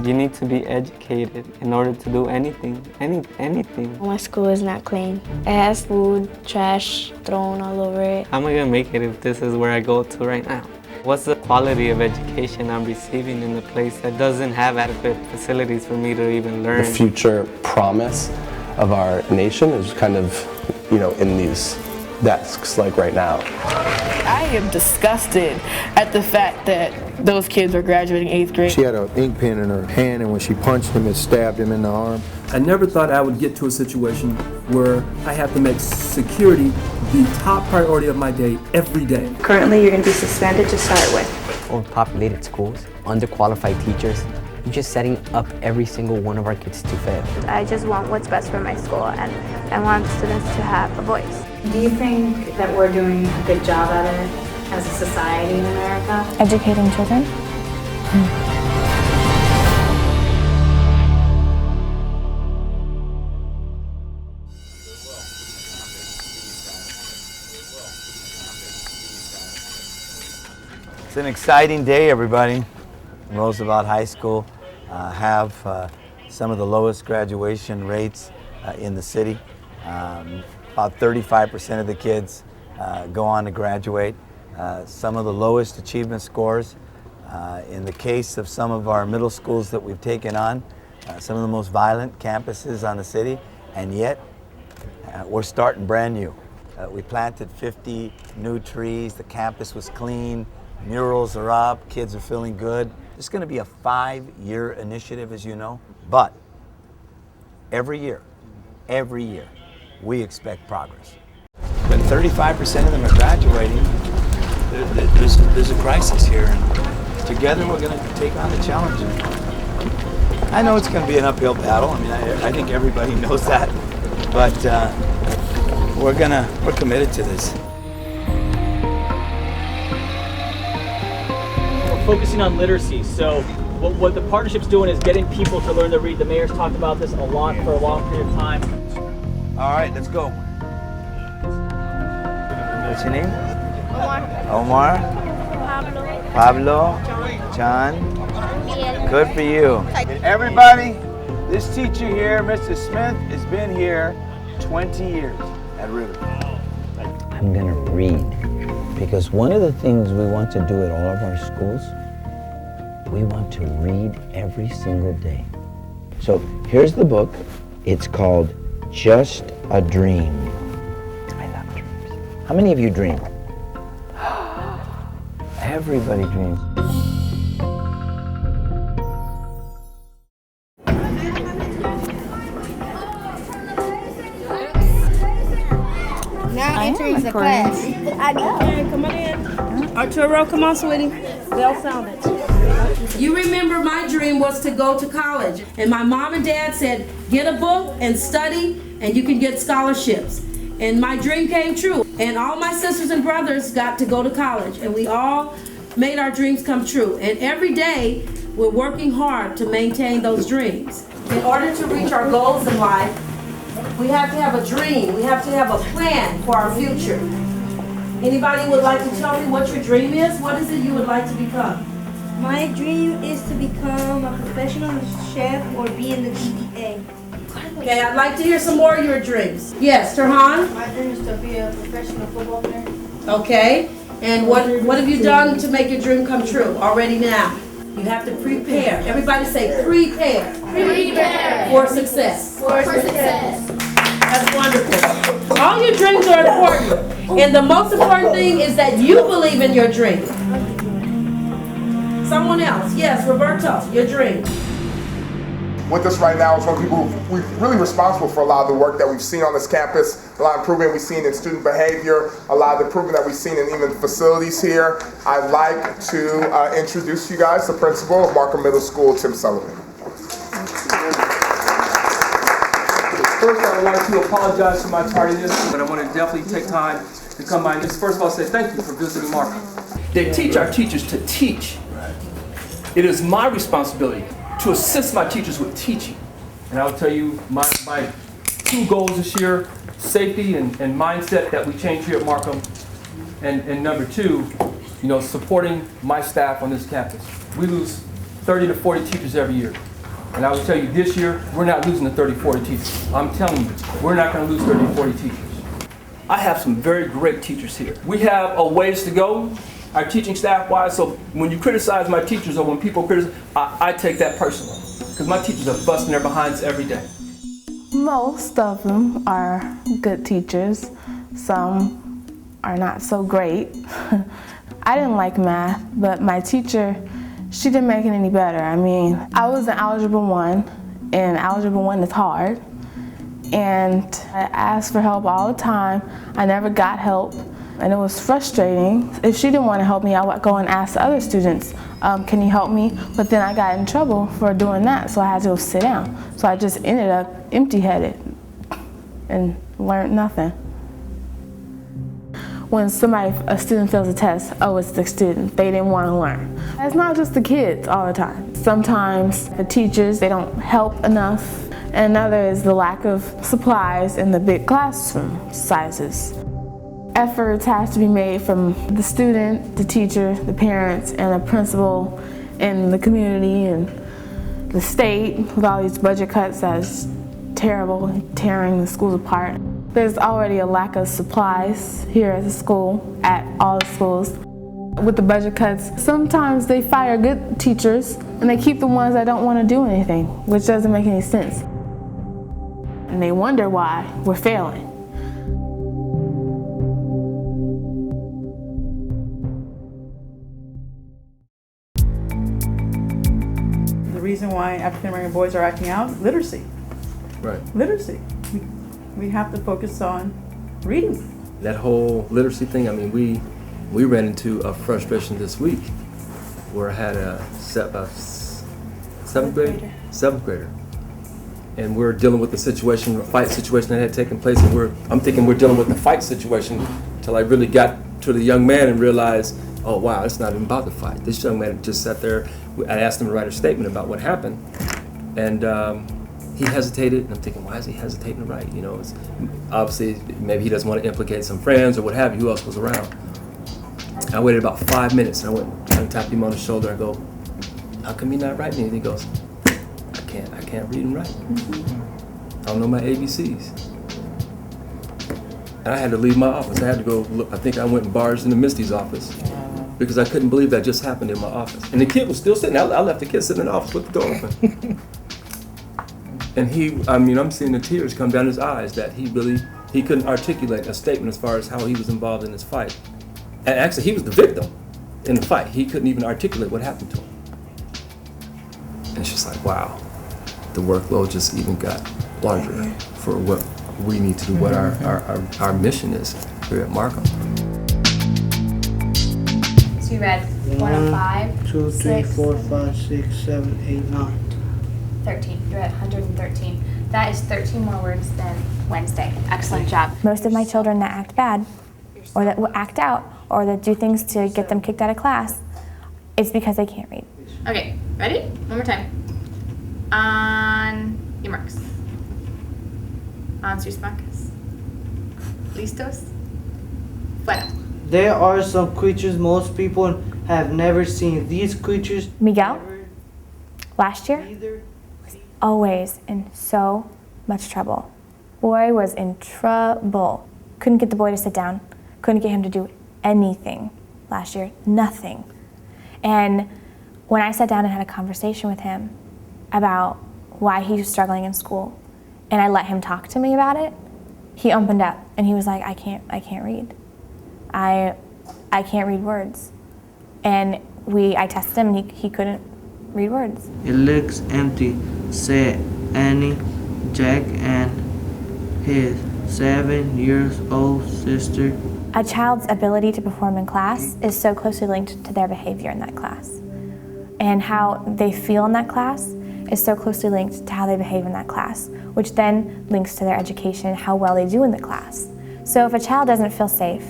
You need to be educated in order to do anything. My school is not clean. It has food, trash thrown all over it. How am I gonna make it if this is where I go to right now? What's the quality of education I'm receiving in a place that doesn't have adequate facilities for me to even learn? The future promise of our nation is kind of, in these desks like right now. I am disgusted at the fact that those kids are graduating 8th grade. She had an ink pen in her hand, and when she punched him, it stabbed him in the arm. I never thought I would get to a situation where I have to make security the top priority of my day every day. Currently, you're going to be suspended to start with. Overpopulated schools, underqualified teachers, just setting up every single one of our kids to fail. I just want what's best for my school, and I want students to have a voice. Do you think that we're doing a good job at it as a society in America? Educating children? It's an exciting day, everybody. Roosevelt High School have some of the lowest graduation rates in the city. About 35% of the kids go on to graduate. Some of the lowest achievement scores. In the case of some of our middle schools that we've taken on, some of the most violent campuses on the city, and yet we're starting brand new. We planted 50 new trees, the campus was clean, murals are up, kids are feeling good. It's going to be a 5-year initiative, as you know, but every year, we expect progress. When 35% of them are graduating, there's a crisis here, and together we're going to take on the challenge. I know it's going to be an uphill battle. I mean, I think everybody knows that, but we're committed to this. Focusing on literacy. So what the partnership's doing is getting people to learn to read. The mayor's talked about this a lot for a long period of time. All right, let's go. What's your name? Omar. Pablo. John. Good for you. Everybody, this teacher here, Mr. Smith, has been here 20 years at River. I'm gonna read. Because one of the things we want to do at all of our schools, we want to read every single day. So here's the book. It's called Just a Dream. I love dreams. How many of you dream? Everybody dreams. Now entering the class. Come on in. Arturo, come on, sweetie. Bell sounded. You remember my dream was to go to college. And my mom and dad said, get a book and study and you can get scholarships. And my dream came true. And all my sisters and brothers got to go to college. And we all made our dreams come true. And every day, we're working hard to maintain those dreams. In order to reach our goals in life, we have to have a dream. We have to have a plan for our future. Anybody would like to tell me what your dream is? What is it you would like to become? My dream is to become a professional chef or be in the DEA. Okay, I'd like to hear some more of your dreams. Yes, Turhan? My dream is to be a professional football player. Okay, and what have you done to make your dream come true already now? You have to prepare. Everybody say prepare. Prepare. For success. For success. That's wonderful. All your dreams are important. And the most important thing is that you believe in your dream. Someone else. Yes, Roberto, your dream. With us right now is one of the people who's really responsible for a lot of the work that we've seen on this campus, a lot of improvement we've seen in student behavior, a lot of the improvement that we've seen in even facilities here. I'd like to introduce you guys the principal of Markham Middle School, Tim Sullivan. First, I would like to apologize for my tardiness, but I want to definitely take time to come by and just first of all say thank you for visiting Markham. They teach our teachers to teach. It is my responsibility to assist my teachers with teaching. And I'll tell you my two goals this year, safety and mindset that we change here at Markham. And number two, supporting my staff on this campus. We lose 30 to 40 teachers every year. And I will tell you this year, we're not losing the 30, 40 teachers. I'm telling you, we're not going to lose 30, 40 teachers. I have some very great teachers here. We have a ways to go, our teaching staff-wise, so when you criticize my teachers or when people criticize, I take that personally. Because my teachers are busting their behinds every day. Most of them are good teachers. Some are not so great. I didn't like math, but my teacher, she didn't make it any better. I mean, I was in Algebra 1, and Algebra 1 is hard. And I asked for help all the time. I never got help, and it was frustrating. If she didn't want to help me, I would go and ask the other students, can you help me? But then I got in trouble for doing that, so I had to go sit down. So I just ended up empty-headed and learned nothing. When a student fails a test, oh, it's the student, they didn't want to learn. It's not just the kids all the time. Sometimes the teachers, they don't help enough. And another is the lack of supplies in the big classroom sizes. Efforts have to be made from the student, the teacher, the parents, and the principal, and the community, and the state, with all these budget cuts that's terrible, tearing the schools apart. There's already a lack of supplies here at the school, at all the schools. With the budget cuts, sometimes they fire good teachers and they keep the ones that don't want to do anything, which doesn't make any sense. And they wonder why we're failing. The reason why African American boys are acting out, literacy. Right. Literacy. We have to focus on reading. That whole literacy thing, I mean, we ran into a frustration this week where I had a seventh grader. And we're dealing with the situation, a fight situation that had taken place, and I'm thinking we're dealing with the fight situation until I really got to the young man and realized, oh wow, it's not even about the fight. This young man just sat there, I asked him to write a statement about what happened, and he hesitated, and I'm thinking, why is he hesitating to write? You know, it's, obviously, maybe he doesn't want to implicate some friends or what have you, who else was around. I waited about 5 minutes, and I went and tapped him on the shoulder and go, how come you're not writing anything? He goes, I can't read and write. I don't know my ABCs. And I had to leave my office. I had to go look. I think I went and barged into Misty's office because I couldn't believe that just happened in my office. And the kid was still sitting. I left the kid sitting in the office with the door open. And I'm seeing the tears come down his eyes that he couldn't articulate a statement as far as how he was involved in this fight. And actually, he was the victim in the fight. He couldn't even articulate what happened to him. And it's just like, wow. The workload just even got larger for what we need to do, what our mission is here at Markham. So you read 105, 2, 3, 4, 5, 6, 7, 8, 9. 13. You're at 113. That is 13 more words than Wednesday. Excellent job. Most of my children that act bad, or that act out, or that do things to get them kicked out of class, it's because they can't read. Okay, ready? One more time. On your marks. On sus marcas. Listos? Fuera. There are some creatures most people have never seen. These creatures... Miguel, last year, was always in so much trouble. Boy was in trouble. Couldn't get the boy to sit down. Couldn't get him to do anything last year. Nothing. And when I sat down and had a conversation with him about why he was struggling in school, and I let him talk to me about it, he opened up and he was like, I can't read. I can't read words. And I tested him and he couldn't read words. It looks empty, said Annie, Jack, and his 7-year-old sister. A child's ability to perform in class is so closely linked to their behavior in that class. And how they feel in that class is so closely linked to how they behave in that class, which then links to their education, how well they do in the class. So if a child doesn't feel safe,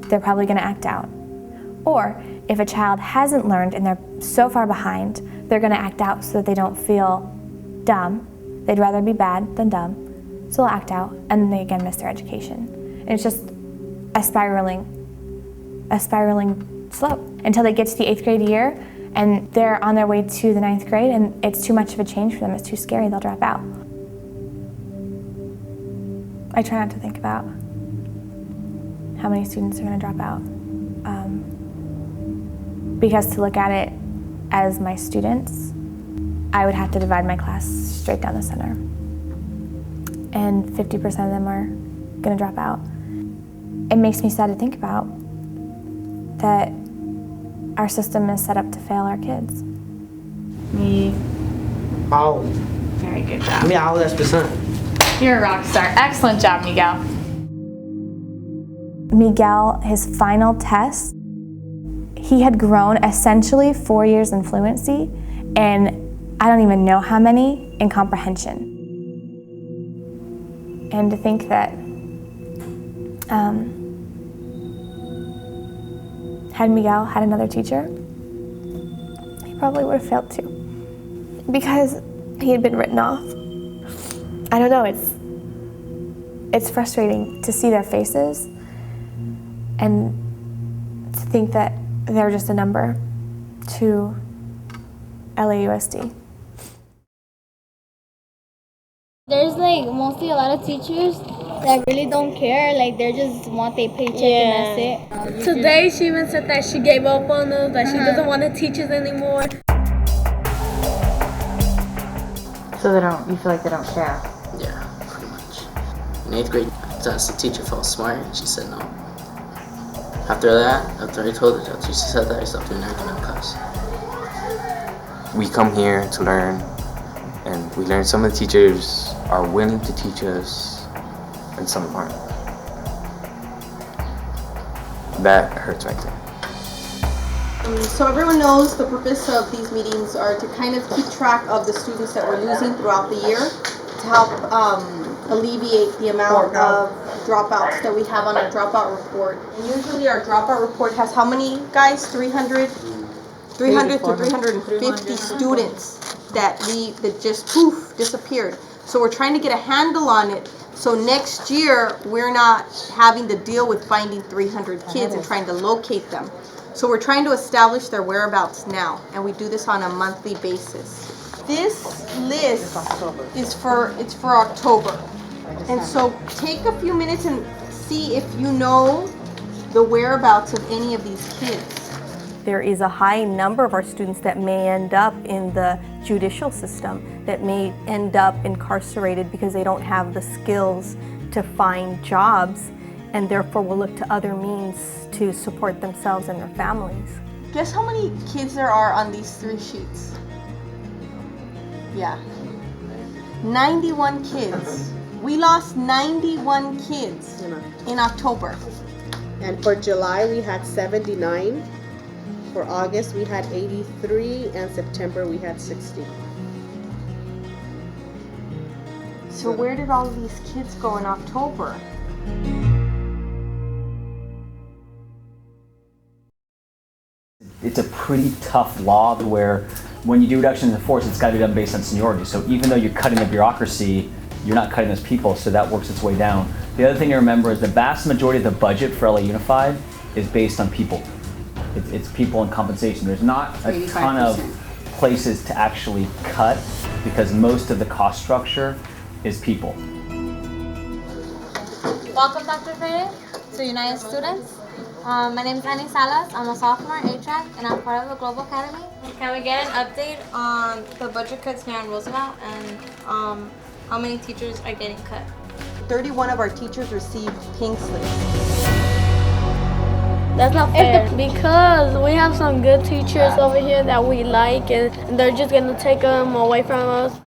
they're probably going to act out. Or if a child hasn't learned and they're so far behind, they're going to act out so that they don't feel dumb. They'd rather be bad than dumb, so they'll act out, and then they again miss their education. And it's just a spiraling slope until they get to the 8th grade year and they're on their way to the 9th grade and it's too much of a change for them, it's too scary, they'll drop out. I try not to think about how many students are going to drop out, because to look at it as my students, I would have to divide my class straight down the center. And 50% of them are going to drop out. It makes me sad to think about that our system is set up to fail our kids. Very good job. Miau, that's percent. You're a rock star. Excellent job, Miguel. Miguel, his final test, he had grown essentially 4 years in fluency and I don't even know how many in comprehension. And to think that had Miguel had another teacher, he probably would have failed too, because he had been written off. I don't know, it's frustrating to see their faces and to think that they're just a number to LAUSD. There's like mostly a lot of teachers that really don't care, like they just want their paycheck and that's it. Today she even said that she gave up on us, that she doesn't want to teach us anymore. So you feel like they don't care? Yeah, pretty much. In 8th grade, I asked the teacher if I was smart, and she said no. After that, after I told her that, she said that I stopped doing everything in class. We come here to learn, and we learn some of the teachers are willing to teach us, and some aren't. That hurts right there. So everyone knows the purpose of these meetings are to kind of keep track of the students that we're losing throughout the year, to help alleviate the amount of dropouts that we have on our dropout report. And usually our dropout report has how many guys? 300 to 350 students that just poof, disappeared. So we're trying to get a handle on it, so next year we're not having to deal with finding 300 kids and trying to locate them. So we're trying to establish their whereabouts now, and we do this on a monthly basis. This list is for October. And so take a few minutes and see if you know the whereabouts of any of these kids. There is a high number of our students that may end up in the judicial system, that may end up incarcerated because they don't have the skills to find jobs, and therefore will look to other means to support themselves and their families. Guess how many kids there are on these 3 sheets? Yeah, 91 kids. We lost 91 kids in October. And for July we had 79. For August we had 83, and September we had 60. So where did all of these kids go in October? It's a pretty tough law where when you do reduction in force, it's got to be done based on seniority. So even though you're cutting the bureaucracy, you're not cutting those people, so that works its way down. The other thing to remember is the vast majority of the budget for LA Unified is based on people. It's people and compensation. There's not a ton of places to actually cut because most of the cost structure is people. Welcome, Dr. Freire, to United Students. My name is Annie Salas. I'm a sophomore HVAC, and I'm part of the Global Academy. Can we get an update on the budget cuts here on Roosevelt and how many teachers are getting cut? 31 of our teachers received pink slips. That's not fair because we have some good teachers over here that we like, and they're just going to take them away from us.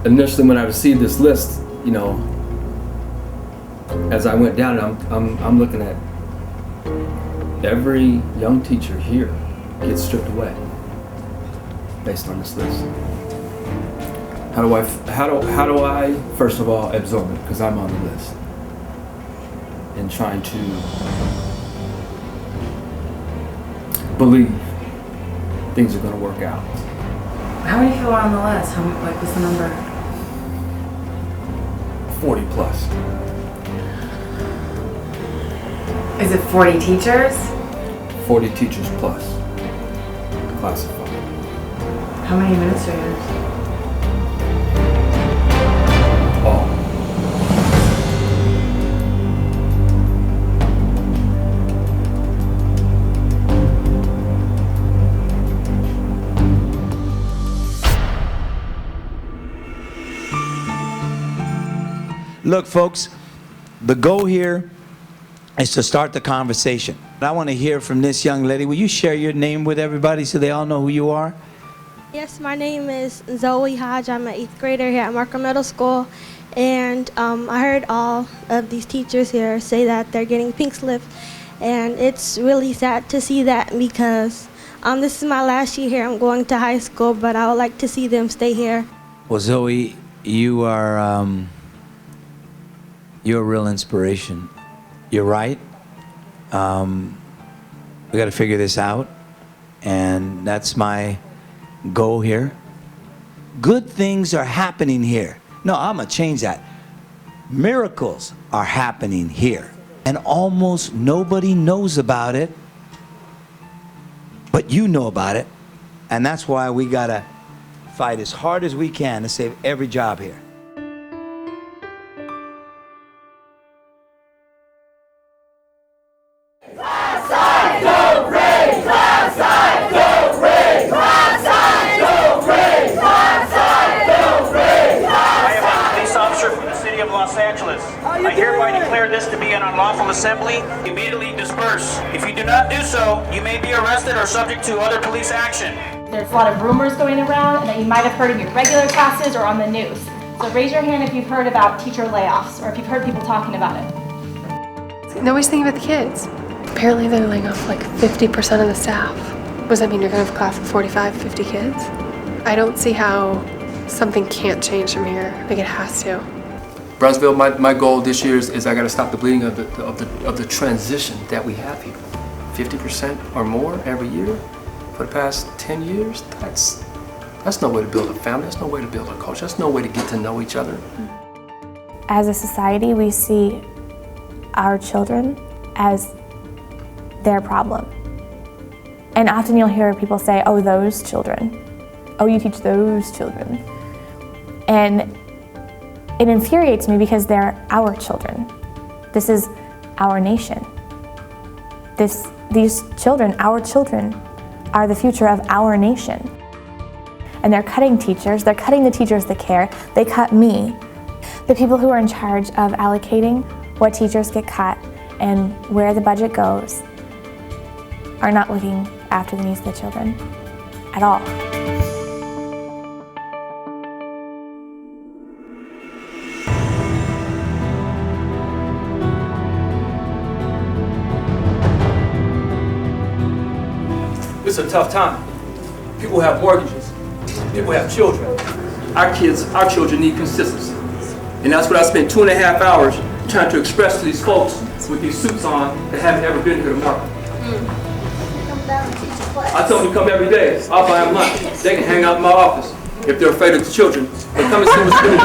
Initially, when I received this list, you know, as I went down, I'm looking at every young teacher here gets stripped away based on this list. How do I first of all absorb it, because I'm on the list, and trying to believe things are going to work out. How many people are on the list? What's the number? 40 plus. Is it 40 teachers? 40 teachers plus classified. How many administrators? All. Look, folks, the goal here is to start the conversation. I want to hear from this young lady. Will you share your name with everybody so they all know who you are? Yes, my name is Zoe Hodge. I'm an 8th grader here at Markham Middle School. And I heard all of these teachers here say that they're getting pink slip. And it's really sad to see that because this is my last year here. I'm going to high school, but I would like to see them stay here. Well, Zoe, you are you're a real inspiration. You're right. We got to figure this out, and that's my goal here. Good things are happening here. No, I'm gonna change that. Miracles are happening here, and almost nobody knows about it, but you know about it, and that's why we gotta fight as hard as we can to save every job here. I hereby declare this to be an unlawful assembly. Immediately disperse. If you do not do so, you may be arrested or subject to other police action. There's a lot of rumors going around that you might have heard in your regular classes or on the news. So raise your hand if you've heard about teacher layoffs or if you've heard people talking about it. Nobody's thinking about the kids. Apparently they're laying off like 50% of the staff. What does that mean? You're going to have a class of 45, 50 kids? I don't see how something can't change from here. Like it has to. Brownsville, my goal this year is I got to stop the bleeding of the transition that we have here. 50% or more every year for the past 10 years. That's no way to build a family. That's no way to build a culture. That's no way to get to know each other. As a society, we see our children as their problem. And often you'll hear people say, oh, those children. Oh, you teach those children. And it infuriates me because they're our children. This is our nation. These children, our children, are the future of our nation. And they're cutting teachers, they're cutting the teachers that care, they cut me. The people who are in charge of allocating what teachers get cut and where the budget goes are not looking after the needs of the children at all. It's a tough time. People have mortgages. People have children. Our children need consistency. And that's what I spent 2.5 hours trying to express to these folks with these suits on that haven't ever been here to Markham. I tell them to come every day. I'll buy them lunch. They can hang out in my office if they're afraid of the children. But come and see what's good.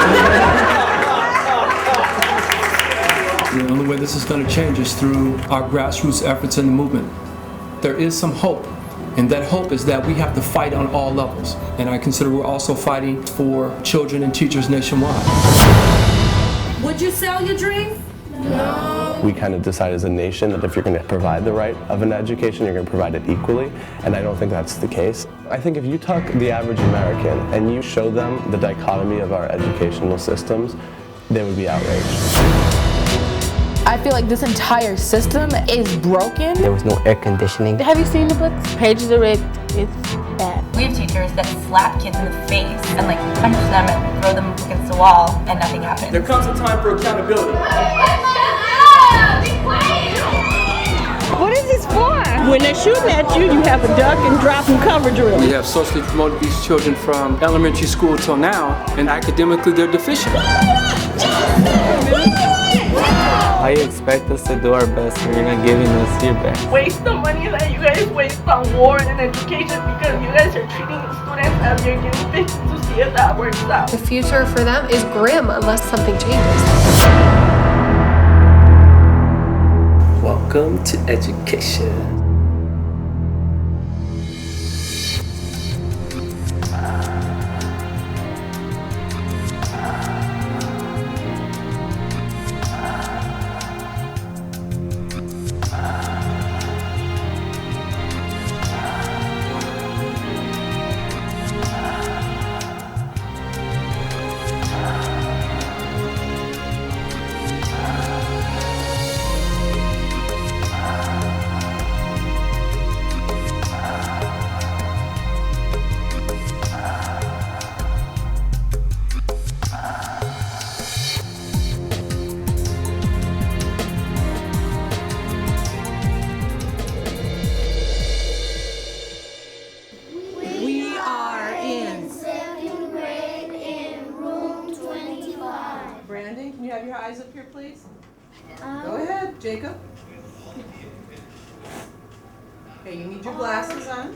The only way this is going to change is through our grassroots efforts in the movement. There is some hope. And that hope is that we have to fight on all levels. And I consider we're also fighting for children and teachers nationwide. Would you sell your dream? No. We kind of decide as a nation that if you're going to provide the right of an education, you're going to provide it equally. And I don't think that's the case. I think if you took the average American and you show them the dichotomy of our educational systems, they would be outraged. I feel like this entire system is broken. There was no air conditioning. Have you seen the books? Pages are ripped. It's bad. We have teachers that slap kids in the face and like punch them and throw them against the wall and nothing happens. There comes a time for accountability. What is this for? When they're shooting at you, you have to duck and drop and cover drill. We have socially promoted these children from elementary school till now, and academically they're deficient. I expect us to do our best, and you're not giving us your best. Waste the money that you guys waste on war and education because you guys are treating the students as you're getting fixed to see see if that works out. The future for them is grim unless something changes. Welcome to education. We are in 2nd grade in room 25. Brandon, can you have your eyes up here, please? Go ahead, Jacob. Okay, you need your glasses on.